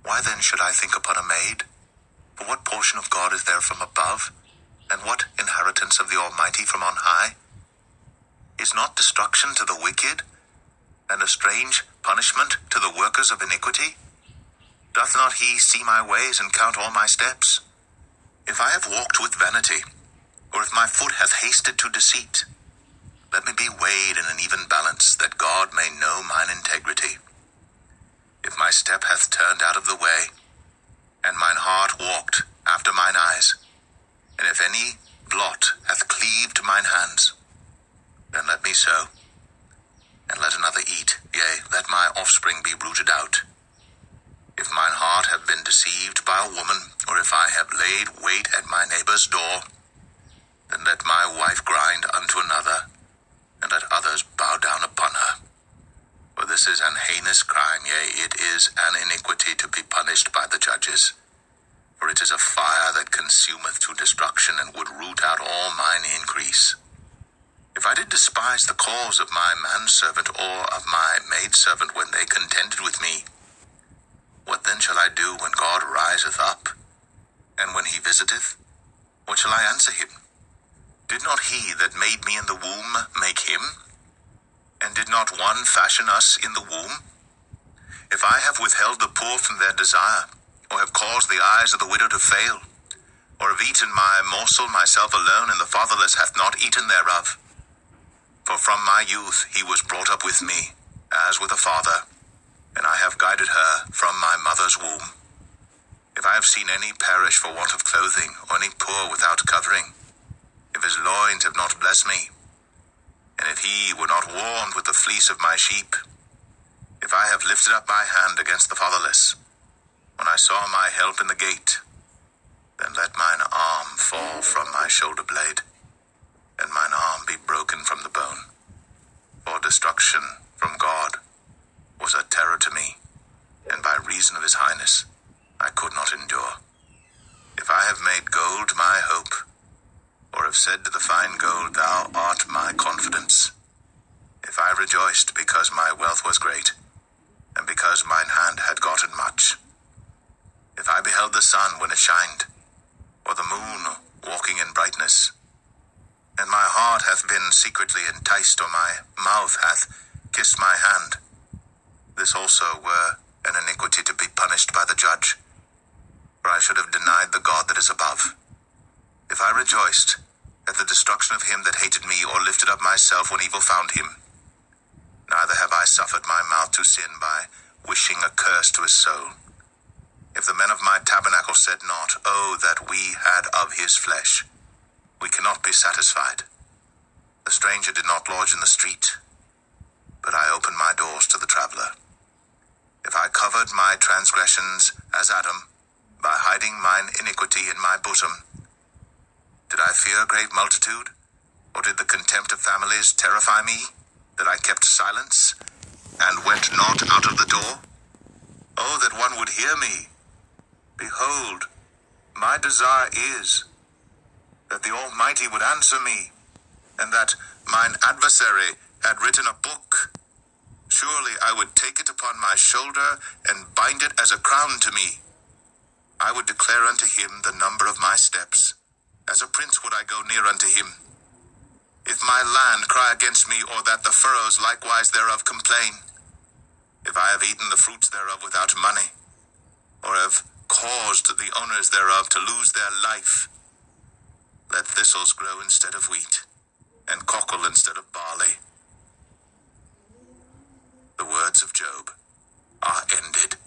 Why then should I think upon a maid? For what portion of God is there from above? And what inheritance of the Almighty from on high? Is not destruction to the wicked, and a strange punishment to the workers of iniquity? Doth not he see my ways and count all my steps? If I have walked with vanity, or if my foot hath hasted to deceit, let me be weighed in an even balance, that God may know mine integrity. If my step hath turned out of the way, and mine heart walked after mine eyes, and if any blot hath cleaved mine hands, then let me sow, and let another eat, yea, let my offspring be rooted out. If mine heart have been deceived by a woman, or if I have laid wait at my neighbor's door, then let my wife grind unto another, and let others bow down upon her. For this is an heinous crime, yea, it is an iniquity to be punished by the judges. For it is a fire that consumeth to destruction, and would root out all mine increase. If I did despise the cause of my manservant or of my maidservant when they contended with me, what then shall I do when God riseth up? And when he visiteth, what shall I answer him? Did not he that made me in the womb make him? And did not one fashion us in the womb? If I have withheld the poor from their desire, or have caused the eyes of the widow to fail, or have eaten my morsel myself alone, and the fatherless hath not eaten thereof. For from my youth he was brought up with me, as with a father, and I have guided her from my mother's womb. If I have seen any perish for want of clothing, or any poor without covering, if his loins have not blessed me, and if he were not warmed with the fleece of my sheep, if I have lifted up my hand against the fatherless, when I saw my help in the gate, then let mine arm fall from my shoulder blade, and mine arm be broken from the bone. For destruction from God was a terror to me, and by reason of his highness I could not endure. If I have made gold my hope, or have said to the fine gold, thou art my confidence, if I rejoiced because my wealth was great, and because mine hand had gotten much, if I beheld the sun when it shined, or the moon walking in brightness, and my heart hath been secretly enticed, or my mouth hath kissed my hand, this also were an iniquity to be punished by the judge, for I should have denied the God that is above. If I rejoiced at the destruction of him that hated me, or lifted up myself when evil found him, neither have I suffered my mouth to sin by wishing a curse to his soul. If the men of my tabernacle said not, oh, that we had of his flesh, we cannot be satisfied. The stranger did not lodge in the street, but I opened my doors to the traveler. If I covered my transgressions as Adam, by hiding mine iniquity in my bosom, did I fear great multitude, or did the contempt of families terrify me, that I kept silence, and went not out of the door? Oh, that one would hear me! Behold, my desire is that the Almighty would answer me, and that mine adversary had written a book. Surely I would take it upon my shoulder, and bind it as a crown to me. I would declare unto him the number of my steps. As a prince would I go near unto him. If my land cry against me, or that the furrows likewise thereof complain, if I have eaten the fruits thereof without money, or have caused the owners thereof to lose their life, let thistles grow instead of wheat, and cockle instead of barley. The words of Job are ended.